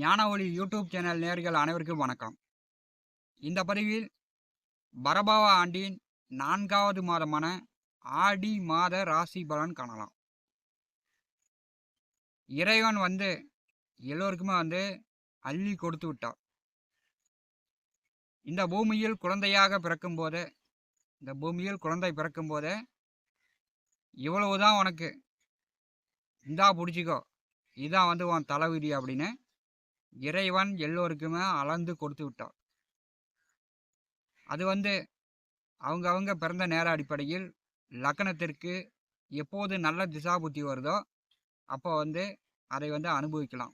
ஞானஒளி YouTube channel நேயர்கள் அனைவருக்கும் வணக்கம். இந்த பதிவில் பரபாவ ஆண்டின் 4வது மாதமான ஆடி மாத ராசி பலன் காணலாம். இறைவன் எல்லோருக்குமே அள்ளி கொடுத்து விட்டார். இந்த பூமியில் குழந்தை பிறக்கும்போதே இவ்வளவுதான் உனக்கு, இந்தா புடிச்சுக்கோ, இதான் உன் தலைவிதி அப்படின்னு இறைவன் எல்லோருக்குமே அளந்து கொடுத்து விட்டார். அது அவங்க பிறந்த நேர அடிப்படையில் லக்னத்திற்கு எப்போது நல்ல திசா புத்தி வருதோ அப்போ அதை அனுபவிக்கலாம்.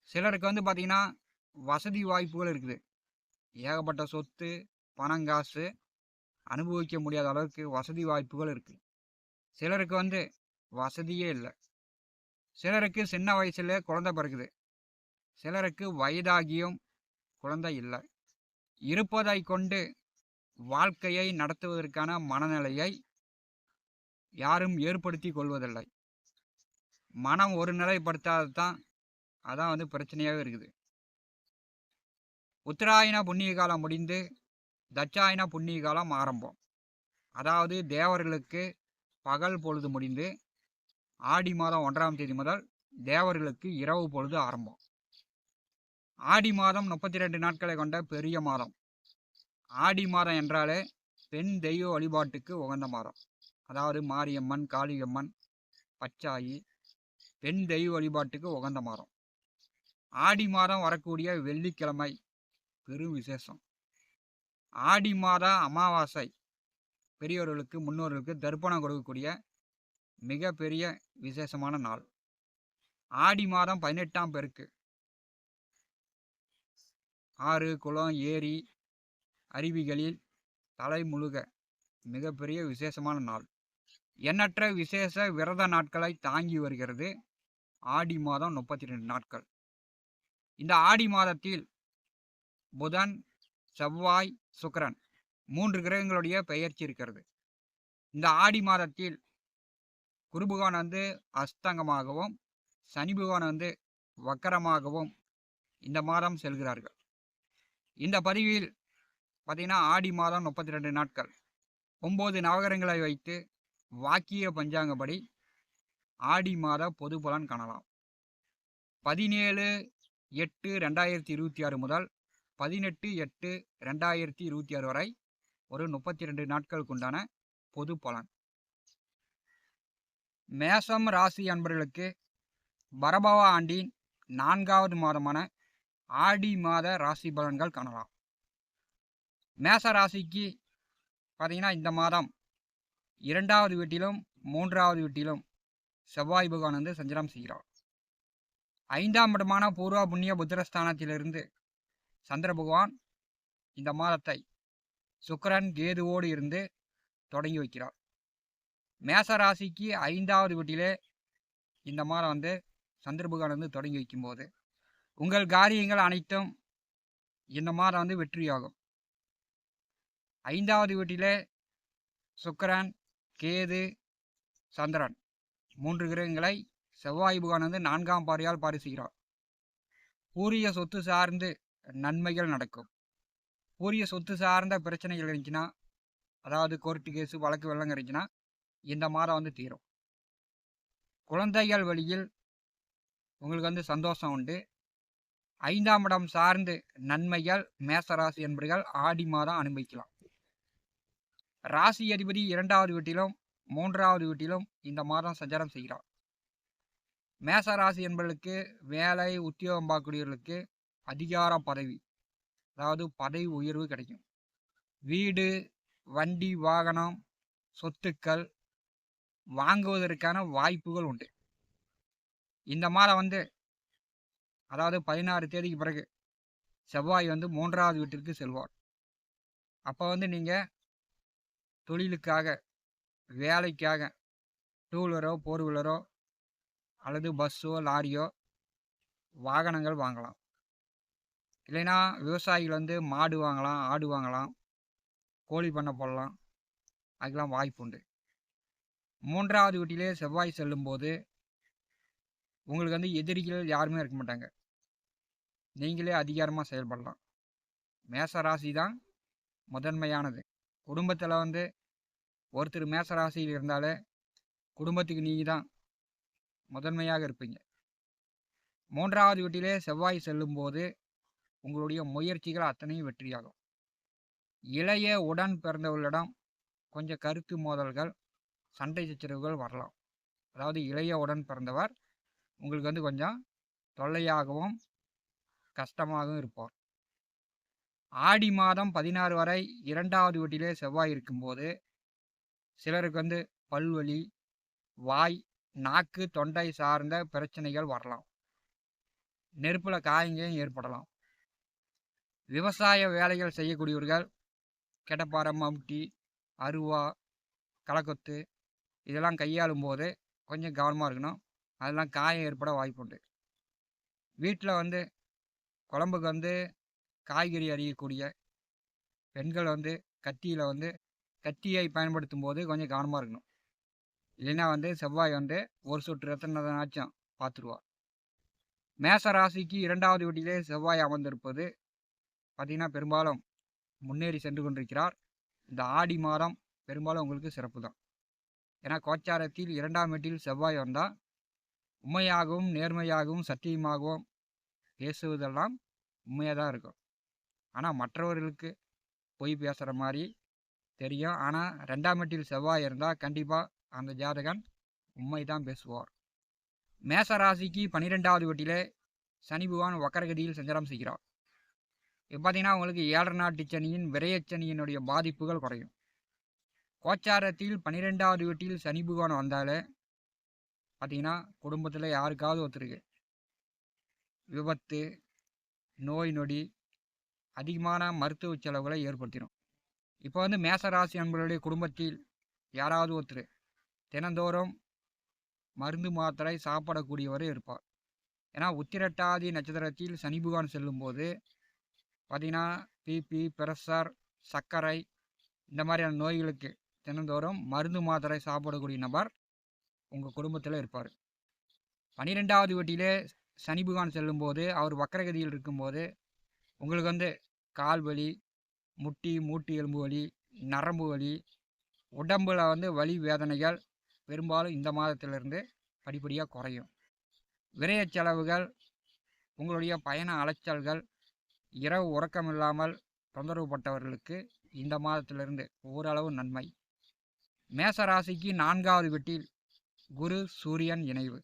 சிலருக்கு பார்த்தீங்கன்னா வசதி வாய்ப்புகள் இருக்குது. ஏகப்பட்ட சொத்து பணங்காசு அனுபவிக்க முடியாத அளவுக்கு வசதி வாய்ப்புகள் இருக்குது. சிலருக்கு வசதியே இல்லை. சிலருக்கு சின்ன வயசுல குழந்தை பிறக்குது. சிலருக்கு வயதாகியும் குழந்தை இல்லை. இருப்பதை கொண்டு வாழ்க்கையை நடத்துவதற்கான மனநிலையை யாரும் ஏற்படுத்தி கொள்வதில்லை. மனம் ஒரு நிலைப்படுத்தாதான் அதான் பிரச்சனையாகவே இருக்குது. உத்தராயண புண்ணிய காலம் முடிந்து தட்சாயண புண்ணிய காலம் ஆரம்பம். அதாவது தேவர்களுக்கு பகல் பொழுது முடிந்து ஆடி மாதம் 1ஆம் தேதி முதல் தேவர்களுக்கு இரவு பொழுது ஆரம்பம். ஆடி மாதம் 32 நாட்களை கொண்ட பெரிய மாதம். ஆடி மாதம் என்றாலே பெண் தெய்வ வழிபாட்டுக்கு உகந்த மாதம். அதாவது மாரியம்மன், காளியம்மன், பச்சாயி, பெண் தெய்வ வழிபாட்டுக்கு உகந்த மாதம். ஆடி மாதம் வரக்கூடிய வெள்ளிக்கிழமை பெரும் விசேஷம். ஆடி மாத அமாவாசை பெரியவர்களுக்கு முன்னோர்களுக்கு தர்ப்பணம் கொடுக்கக்கூடிய மிகப்பெரிய விசேஷமான நாள். ஆடி மாதம் 18ஆம் பெருக்கு. ஆறு, குளம், ஏரி, அருவிகளில் தலை முழுக மிகப்பெரிய விசேஷமான நாள். எண்ணற்ற விசேஷ விரத நாட்களை தாங்கி வருகிறது ஆடி மாதம் 32 நாட்கள். இந்த ஆடி மாதத்தில் புதன், செவ்வாய், சுக்கிரன் 3 கிரகங்களுடைய பெயர்ச்சி இருக்கிறது. இந்த ஆடி மாதத்தில் குரு பகவான் அஸ்தங்கமாகவும் சனி பகவான் வக்கரமாகவும் இந்த மாதம் செல்கிறார்கள். இந்த பதிவில் பார்த்தீங்கன்னா ஆடி மாதம் 32 நாட்கள் 9 நவகிரகங்களை வைத்து வாக்கிய பஞ்சாங்கப்படி ஆடி மாத பொது பலன் காணலாம். 17/8/2026 முதல் 18/8/2026 வரை ஒரு 32 நாட்களுக்கு உண்டான பொது பலன். மேஷம் ராசி அன்பர்களுக்கு பரபாவ ஆண்டின் 4வது மாதமான ஆடி மாத ராசி பலன்கள் காணலாம். மேஷ ராசிக்கு பார்த்தீங்கன்னா இந்த மாதம் 2வது வீட்டிலும் 3வது வீட்டிலும் செவ்வாய் பகவான் சஞ்சாரம் செய்கிறார். 5ஆம் இடமான பூர்வ புண்ணிய புத்திரஸ்தானத்திலிருந்து சந்திர பகவான் இந்த மாதத்தை சுக்கிரன் கேதுவோடு இருந்து தொடங்கி வைக்கிறார். மேஷ ராசிக்கு 5வது வீட்டிலே இந்த மாதம் சந்திர பகவான் தொடங்கி வைக்கும்போது உங்கள் காரியங்கள் அனைத்தும் இந்த மாதம் வெற்றியாகும். 5வது வீட்டிலே சுக்கிரன், கேது, சந்திரன் 3 கிரகங்களை செவ்வாய் பகவான் 4ஆம் பார்வையால் பாரிசுகிறார். பூரிய சொத்து சார்ந்து நன்மைகள் நடக்கும். பூரிய சொத்து சார்ந்த பிரச்சனைகள் இருந்துச்சுன்னா, அதாவது கோர்ட்டு கேஸு வழக்கு வெள்ளம் இருந்துச்சுன்னா இந்த மாதம் தீரும். குழந்தைகள் வழியில் உங்களுக்கு சந்தோஷம் உண்டு. 5ஆம் இடம் சார்ந்து நன்மைகள் மேசராசி என்பவர்கள் ஆடி மாதம் அனுபவிக்கலாம். ராசி அதிபதி 2வது வீட்டிலும் 3வது வீட்டிலும் இந்த மாதம் சஞ்சாரம் செய்கிறார். மேச ராசி என்பவர்களுக்கு வேலை உத்தியோகம் பார்க்கக்கூடியவர்களுக்கு அதிகார பதவி, அதாவது பதவி உயர்வு கிடைக்கும். வீடு, வண்டி, வாகனம், சொத்துக்கள் வாங்குவதற்கான வாய்ப்புகள் உண்டு. இந்த மாதம் அதாவது 16 தேதிக்கு பிறகு செவ்வாய் 3வது வீட்டிற்கு செல்வார். அப்போ நீங்கள் தொழிலுக்காக, வேலைக்காக 2 வீலரோ 4 வீலரோ அல்லது பஸ்ஸோ லாரியோ வாகனங்கள் வாங்கலாம். இல்லைன்னா விவசாயிகள் மாடு வாங்கலாம், ஆடு வாங்கலாம், கோழி பண்ணை போடலாம். அதுக்கெல்லாம் வாய்ப்பு உண்டு. 3வது வீட்டிலே செவ்வாய் செல்லும்போது உங்களுக்கு எதிரிகள் யாருமே இருக்க மாட்டாங்க. நீங்களே அதிகாரமாக செயல்படலாம். மேச ராசி தான் முதன்மையானது. குடும்பத்தில் வந்து ஒருத்தர் மேச ராசியில் இருந்தாலே குடும்பத்துக்கு நீங்கள் தான் முதன்மையாக இருப்பீங்க. 3வது வீட்டிலே செவ்வாய் செல்லும்போது உங்களுடைய முயற்சிகள் அத்தனையும் வெற்றியாகும். இளைய உடன் பிறந்தவர்களிடம் கொஞ்சம் கருத்து மோதல்கள், சண்டை சச்சரவுகள் வரலாம். அதாவது இளைய உடன் பிறந்தவர் உங்களுக்கு வந்து கொஞ்சம் தொல்லையாகவும் கஷ்டமாகவும் இருப்பார். ஆடி மாதம் 16 வரை 2வது வீட்டிலே செவ்வாய் இருக்கும்போது சிலருக்கு வந்து பல்வலி, வாய், நாக்கு, தொண்டை சார்ந்த பிரச்சனைகள் வரலாம். நெருப்புல காயங்களும் ஏற்படலாம். விவசாய வேலைகள் செய்யக்கூடியவர்கள் கெடப்பாரை, மம்டி, அருவா, களக்கொத்து இதெல்லாம் கையாளும் போது கொஞ்சம் கவனமாக இருக்கணும். அதெல்லாம் காயம் ஏற்பட வாய்ப்புண்டு. வீட்டில் வந்து குழம்புக்கு வந்து காய்கறி அரியக்கூடிய பெண்கள் வந்து கத்தியில் வந்து கத்தியை பயன்படுத்தும் போது கொஞ்சம் கவனமாக இருக்கணும். இல்லைன்னா வந்து செவ்வாய் வந்து ஒரு சொட்டு ரத்தனாச்சும் பார்த்துருவார். மேச ராசிக்கு 2வது வீட்டிலே செவ்வாய் அமர்ந்திருப்பது பார்த்திங்கன்னா பெரும்பாலும் முன்னேறி சென்று கொண்டிருக்கிறார். இந்த ஆடி மாதம் பெரும்பாலும் உங்களுக்கு சிறப்பு தான். ஏன்னா கோச்சாரத்தில் 2ஆம் வீட்டில் செவ்வாய் வந்தால் உண்மையாகவும் நேர்மையாகவும் சத்தியமாகவும் பேசுவதெல்லாம் உண்மையாக தான் இருக்கும். ஆனால் மற்றவர்களுக்கு பொய் பேசுகிற மாதிரி தெரியும். ஆனால் 2ஆம் வீட்டில் செவ்வாய் இருந்தால் கண்டிப்பாக அந்த ஜாதகன் உண்மை தான் பேசுவார். மேச ராசிக்கு 12வது வீட்டிலே சனி பகவான் வக்கரகதியில் சஞ்சாரம் செய்கிறார். இப்போ பார்த்தீங்கன்னா உங்களுக்கு 7 நாட்டு சனியின் விரயச்சனியினுடைய பாதிப்புகள் குறையும். கோச்சாரத்தில் 12வது வீட்டில் சனி பகவான் வந்தாலே பார்த்தீங்கன்னா குடும்பத்தில் யாருக்காவது ஒருத்தருக்கு விபத்து, நோய் நொடி, அதிகமான மருத்துவ செலவுகளை ஏற்படுத்திடும். இப்போ வந்து மேசராசி அன்பர்களுடைய குடும்பத்தில் யாராவது ஒருத்தர் தினந்தோறும் மருந்து மாத்திரை சாப்பிடக்கூடியவரே இருப்பார். ஏன்னா உத்திரட்டாதி நட்சத்திரத்தில் சனி பகவான் செல்லும்போது பார்த்தீங்கன்னா பிபி, பிரஷர், சர்க்கரை இந்த மாதிரியான நோய்களுக்கு தினந்தோறும் மருந்து மாத்திரை சாப்பிடக்கூடிய நபர் உங்கள் குடும்பத்தில் இருப்பார். 12வது வீட்டிலே சனி பகவான் செல்லும்போது அவர் வக்கரகதியில் இருக்கும்போது உங்களுக்கு வந்து கால் வலி, முட்டி, மூட்டு எலும்பு வலி, நரம்பு வலி, உடம்பில் வந்து வலி வேதனைகள் பெரும்பாலும் இந்த மாதத்திலிருந்து படிப்படியாக குறையும். விரய செலவுகள், உங்களுடைய பயண அலைச்சல்கள், இரவு உறக்கம் இல்லாமல் தொந்தரவுப்பட்டவர்களுக்கு இந்த மாதத்திலிருந்து ஓரளவு நன்மை. மேச ராசிக்கு 4வது வீட்டில் குரு சூரியன் இணைவு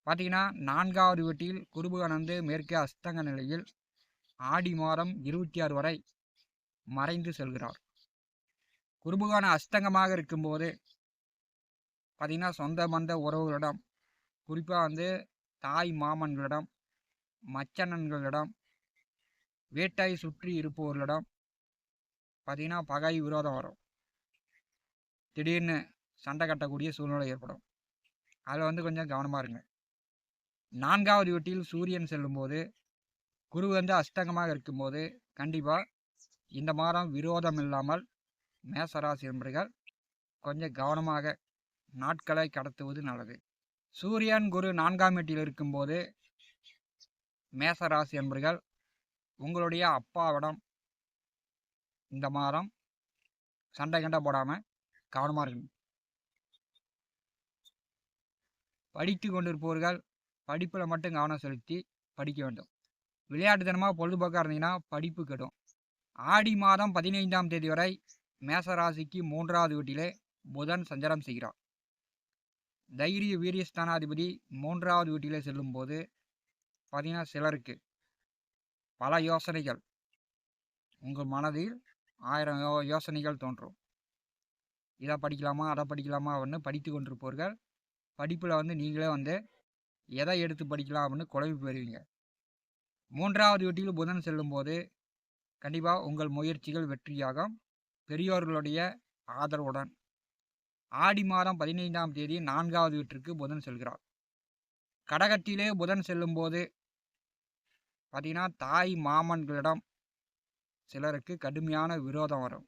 பார்த்தீங்கன்னா 4வது வீட்டில் குருபகவான் வந்து மேற்கே அஸ்தங்க நிலையில் ஆடி மாதம் 26 வரை மறைந்து செல்கிறார். குருபகவான் அஸ்தங்கமாக இருக்கும்போது பார்த்தீங்கன்னா சொந்த பந்த உறவுகளிடம், குறிப்பாக வந்து தாய் மாமன்களிடம், மச்சனன்களிடம், வீட்டை சுற்றி இருப்பவர்களிடம் பார்த்தீங்கன்னா பகை விரோதம் வரும். திடீர்னு சண்டை கட்டக்கூடிய சூழ்நிலை ஏற்படும். அதில் வந்து கொஞ்சம் கவனமாக இருங்க. 4வது வீட்டில் சூரியன் செல்லும்போது குரு வந்து அஸ்தங்கமாக இருக்கும்போது கண்டிப்பாக இந்த மாதம் விரோதம் இல்லாமல் மேசராசி என்பர்கள் கொஞ்சம் கவனமாக நாட்களை கடத்துவது நல்லது. சூரியன் குரு 4ஆம் வீட்டில் இருக்கும்போது மேசராசி என்பர்கள் உங்களுடைய அப்பாவிடம் இந்த மாதம் சண்டை கண்டை போடாமல் கவனமாக இருக்கணும். படித்து கொண்டிருப்பவர்கள் படிப்பில் மட்டும் கவனம் செலுத்தி படிக்க வேண்டும். விளையாட்டுத்தனமாக பொழுதுபோக்காக இருந்தீங்கன்னா படிப்பு கெடும். ஆடி மாதம் 15ஆம் தேதி வரை மேசராசிக்கு 3வது வீட்டிலே புதன் சஞ்சாரம் செய்கிறார். தைரிய வீரியஸ்தானாதிபதி 3வது வீட்டிலே செல்லும்போது பார்த்தீங்கன்னா சிலருக்கு பல யோசனைகள் உங்கள் மனதில் 1000 யோசனைகள் தோன்றும். இதை படிக்கலாமா அதை படிக்கலாமா அப்படின்னு படித்து கொண்டிருப்பவர்கள் படிப்பில் வந்து நீங்களே வந்து எதை எடுத்து படிக்கலாம் அப்படின்னு குழம்பி போயிருவீங்க. 3வது வீட்டில் புதன் செல்லும்போது கண்டிப்பாக உங்கள் முயற்சிகள் வெற்றியாகும். பெரியோர்களுடைய ஆதரவுடன் ஆடி மாதம் 15ஆம் தேதி 4வது வீட்டிற்கு புதன் செல்கிறார். கடகத்திலே புதன் செல்லும்போது பார்த்தீங்கன்னா தாய் மாமன்களிடம் சிலருக்கு கடுமையான விரோதம் வரும்.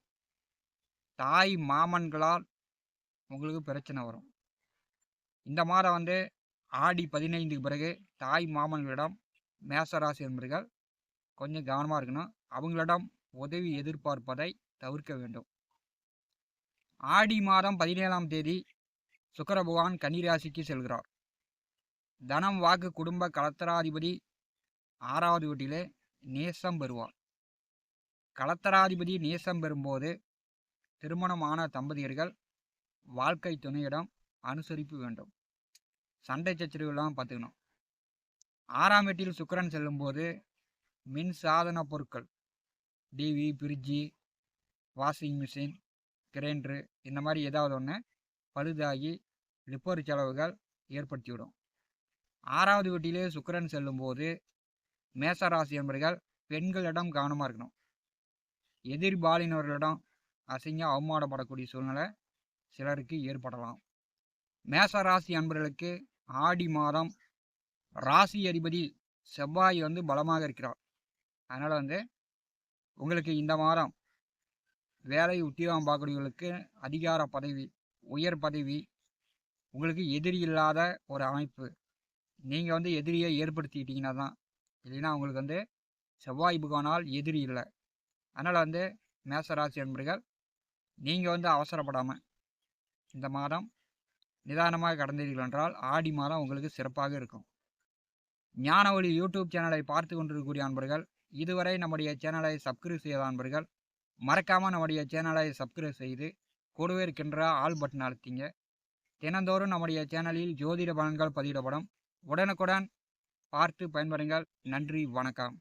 தாய் மாமன்களால் உங்களுக்கு பிரச்சனை வரும். இந்த மாதம் வந்து ஆடி 15க்கு பிறகு தாய் மாமன்களிடம் மேசராசி என்பர்கள் கொஞ்சம் கவனமாக இருக்கணும். அவங்களிடம் உதவி எதிர்பார்ப்பதை தவிர்க்க வேண்டும். ஆடி மாதம் 17ஆம் தேதி சுக்கிர பகவான் கன்னிராசிக்கு செல்கிறார். தனம் வாக்கு குடும்ப கலத்தராதிபதி 6வது வீட்டிலே நேசம் பெறுவார். கலத்தராதிபதி நேசம் பெறும்போது திருமணமான தம்பதியர்கள் வாழ்க்கை துணையிடம் அனுசரிப்பு வேண்டும். சண்டை சச்சரவுலாம் பார்த்துக்கணும். 6ஆம் வீட்டில் சுக்கிரன் செல்லும்போது மின் சாதன பொருட்கள், டிவி, ஃப்ரிட்ஜி, வாஷிங் மிஷின், கிரைண்டரு இந்த மாதிரி ஏதாவது ஒன்று பழுதாகி ரிப்பேர் செலவுகள் ஏற்படுத்திவிடும். 6வது வீட்டிலே சுக்கிரன் செல்லும்போது மேசராசி என்பர்கள் பெண்களிடம் கவனமாக இருக்கணும். எதிர்பாலினர்களிடம் அசிங்க அவமானப்படக்கூடிய சூழ்நிலை சிலருக்கு ஏற்படலாம். மேசராசி அன்பர்களுக்கு ஆடி மாதம் ராசி அதிபதி செவ்வாய் பலமாக இருக்கிறார். அதனால் உங்களுக்கு இந்த மாதம் வேலை உத்தியோகம் பார்க்கக்கூடியவர்களுக்கு அதிகார பதவி, உயர் பதவி, உங்களுக்கு எதிரி இல்லாத ஒரு அமைப்பு. நீங்கள் எதிரியை ஏற்படுத்திக்கிட்டீங்கன்னா தான், இல்லைன்னா உங்களுக்கு செவ்வாய் பகவானால் எதிரி இல்லை. அதனால் மேசராசி அன்பர்கள் நீங்கள் அவசரப்படாமல் இந்த மாதம் நிதானமாக கடந்தீர்கள் என்றால் ஆடி மாதம் உங்களுக்கு சிறப்பாக இருக்கும். ஞானவழி யூடியூப் சேனலை பார்த்து கொண்டிருக்கக்கூடிய அன்பர்கள், இதுவரை நம்முடைய சேனலை சப்ஸ்கிரைப் செய்த அன்பர்கள் மறக்காமல் நம்முடைய சேனலை சப்ஸ்கிரைப் செய்து கூடவே இருக்கின்ற ஆல் பட்டன் அழுத்திங்க. தினந்தோறும் நம்முடைய சேனலில் ஜோதிட பலன்கள் பதிவிடப்படும். உடனுக்குடன் பார்த்து பயன்பெறுங்கள். நன்றி, வணக்கம்.